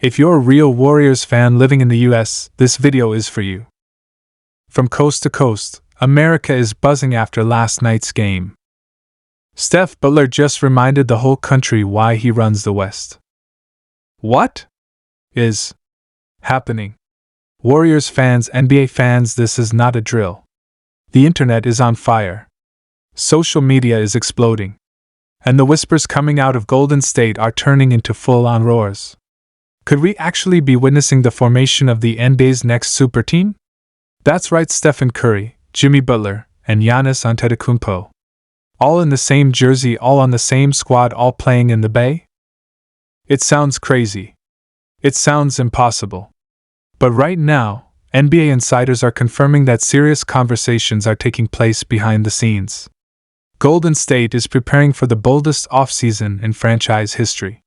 If you're a real Warriors fan living in the US, this video is for you. From coast to coast, America is buzzing after last night's game. Steph Butler just reminded the whole country why he runs the West. What is happening? Warriors fans, NBA fans, this is not a drill. The internet is on fire. Social media is exploding. And the whispers coming out of Golden State are turning into full-on roars. Could we actually be witnessing the formation of the NBA's next super team? That's right, Stephen Curry, Jimmy Butler, and Giannis Antetokounmpo. All in the same jersey, all on the same squad, all playing in the Bay? It sounds crazy. It sounds impossible. But right now, NBA insiders are confirming that serious conversations are taking place behind the scenes. Golden State is preparing for the boldest offseason in franchise history.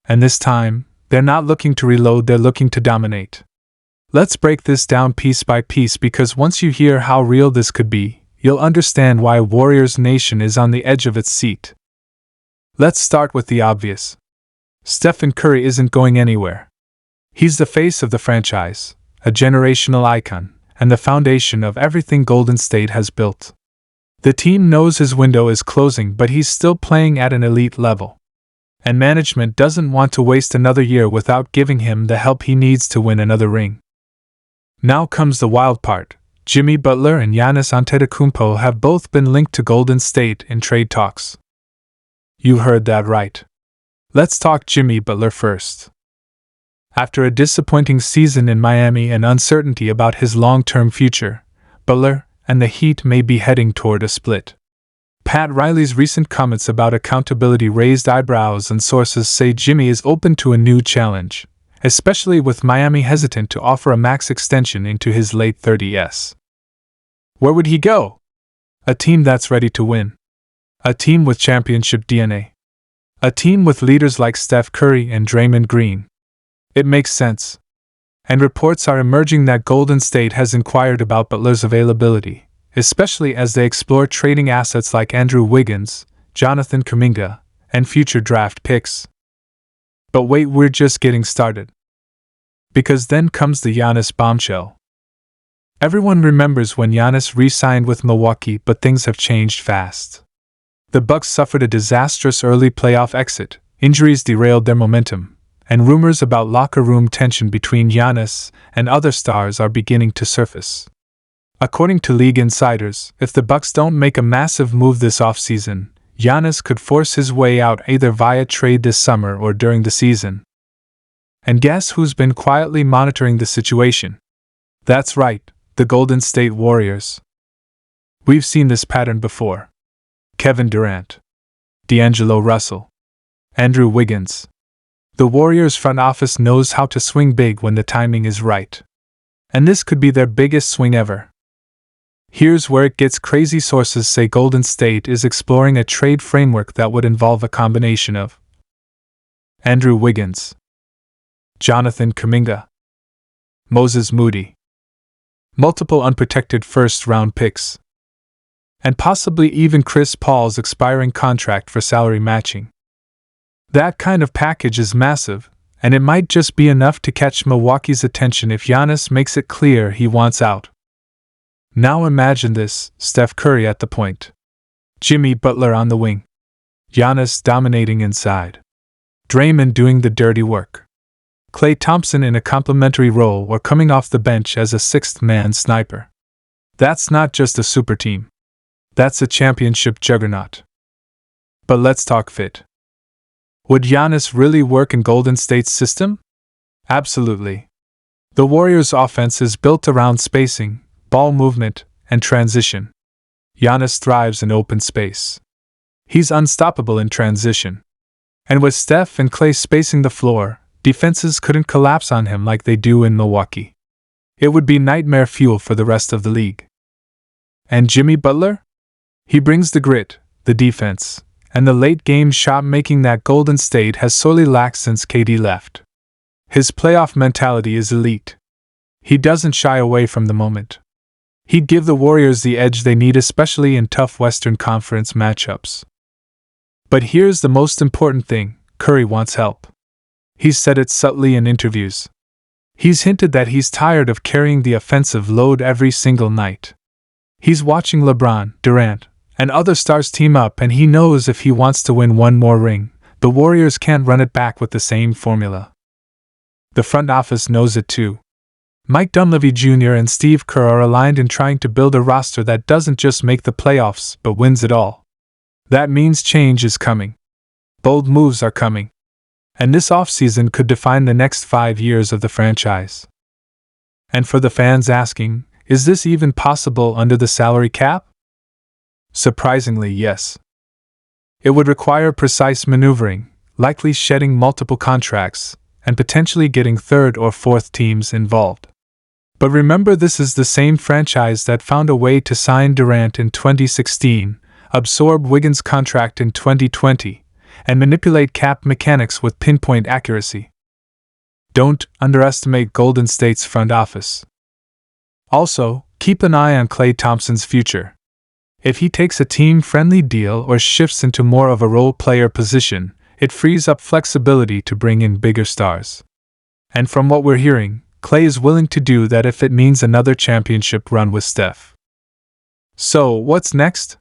And this time, they're not looking to reload, they're looking to dominate. Let's break this down piece by piece, because once you hear how real this could be, you'll understand why Warriors Nation is on the edge of its seat. Let's start with the obvious. Stephen Curry isn't going anywhere. He's the face of the franchise, a generational icon, and the foundation of everything Golden State has built. The team knows his window is closing, but he's still playing at an elite level. And management doesn't want to waste another year without giving him the help he needs to win another ring. Now comes the wild part. Jimmy Butler and Giannis Antetokounmpo have both been linked to Golden State in trade talks. You heard that right. Let's talk Jimmy Butler first. After a disappointing season in Miami and uncertainty about his long-term future, Butler and the Heat may be heading toward a split. Pat Riley's recent comments about accountability raised eyebrows, and sources say Jimmy is open to a new challenge, especially with Miami hesitant to offer a max extension into his late 30s. Where would he go? A team that's ready to win. A team with championship DNA. A team with leaders like Steph Curry and Draymond Green. It makes sense. And reports are emerging that Golden State has inquired about Butler's availability, especially as they explore trading assets like Andrew Wiggins, Jonathan Kuminga, and future draft picks. But wait, we're just getting started. Because then comes the Giannis bombshell. Everyone remembers when Giannis re-signed with Milwaukee, but things have changed fast. The Bucks suffered a disastrous early playoff exit, injuries derailed their momentum, and rumors about locker room tension between Giannis and other stars are beginning to surface. According to league insiders, if the Bucks don't make a massive move this offseason, Giannis could force his way out either via trade this summer or during the season. And guess who's been quietly monitoring the situation? That's right, the Golden State Warriors. We've seen this pattern before. Kevin Durant, D'Angelo Russell, Andrew Wiggins. The Warriors front office knows how to swing big when the timing is right. And this could be their biggest swing ever. Here's where it gets crazy. Sources say Golden State is exploring a trade framework that would involve a combination of Andrew Wiggins, Jonathan Kuminga, Moses Moody, multiple unprotected first-round picks, and possibly even Chris Paul's expiring contract for salary matching. That kind of package is massive, and it might just be enough to catch Milwaukee's attention if Giannis makes it clear he wants out. Now imagine this: Steph Curry at the point, Jimmy Butler on the wing, Giannis dominating inside, Draymond doing the dirty work, Klay Thompson in a complementary role or coming off the bench as a sixth-man sniper. That's not just a super team. That's a championship juggernaut. But let's talk fit. Would Giannis really work in Golden State's system? Absolutely. The Warriors' offense is built around spacing, ball movement, and transition. Giannis thrives in open space. He's unstoppable in transition. And with Steph and Klay spacing the floor, defenses couldn't collapse on him like they do in Milwaukee. It would be nightmare fuel for the rest of the league. And Jimmy Butler? He brings the grit, the defense, and the late-game shot-making that Golden State has sorely lacked since KD left. His playoff mentality is elite. He doesn't shy away from the moment. He'd give the Warriors the edge they need, especially in tough Western Conference matchups. But here's the most important thing: Curry wants help. He's said it subtly in interviews. He's hinted that he's tired of carrying the offensive load every single night. He's watching LeBron, Durant, and other stars team up, and he knows if he wants to win one more ring, the Warriors can't run it back with the same formula. The front office knows it too. Mike Dunleavy Jr. and Steve Kerr are aligned in trying to build a roster that doesn't just make the playoffs but wins it all. That means change is coming. Bold moves are coming. And this offseason could define the next 5 years of the franchise. And for the fans asking, is this even possible under the salary cap? Surprisingly, yes. It would require precise maneuvering, likely shedding multiple contracts, and potentially getting third or fourth teams involved. But remember, this is the same franchise that found a way to sign Durant in 2016, absorb Wiggins' contract in 2020, and manipulate cap mechanics with pinpoint accuracy. Don't underestimate Golden State's front office. Also, keep an eye on Klay Thompson's future. If he takes a team-friendly deal or shifts into more of a role-player position, it frees up flexibility to bring in bigger stars. And from what we're hearing, Klay is willing to do that if it means another championship run with Steph. So, what's next?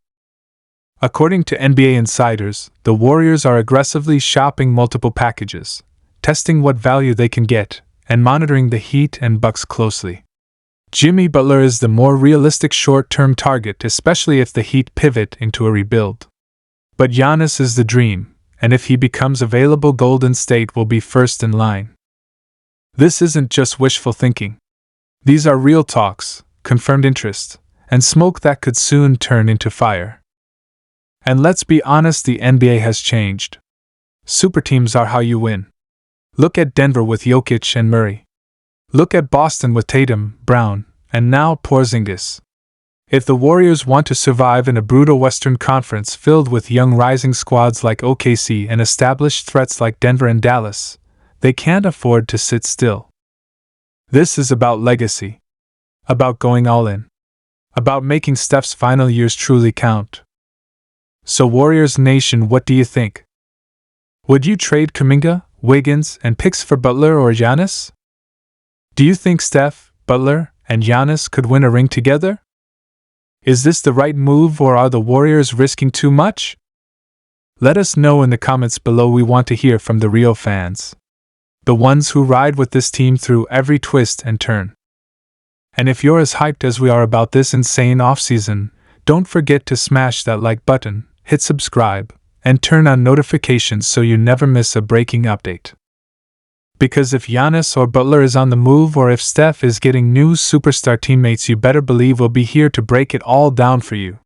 According to NBA insiders, the Warriors are aggressively shopping multiple packages, testing what value they can get, and monitoring the Heat and Bucks closely. Jimmy Butler is the more realistic short-term target, especially if the Heat pivot into a rebuild. But Giannis is the dream, and if he becomes available, Golden State will be first in line. This isn't just wishful thinking. These are real talks, confirmed interest, and smoke that could soon turn into fire. And let's be honest, the NBA has changed. Superteams are how you win. Look at Denver with Jokic and Murray. Look at Boston with Tatum, Brown, and now Porzingis. If the Warriors want to survive in a brutal Western Conference filled with young rising squads like OKC and established threats like Denver and Dallas, they can't afford to sit still. This is about legacy. About going all in. About making Steph's final years truly count. So Warriors Nation, what do you think? Would you trade Kuminga, Wiggins, and picks for Butler or Giannis? Do you think Steph, Butler, and Giannis could win a ring together? Is this the right move, or are the Warriors risking too much? Let us know in the comments below. We want to hear from the real fans. The ones who ride with this team through every twist and turn. And if you're as hyped as we are about this insane offseason, don't forget to smash that like button, hit subscribe, and turn on notifications so you never miss a breaking update. Because if Giannis or Butler is on the move, or if Steph is getting new superstar teammates, you better believe we'll be here to break it all down for you.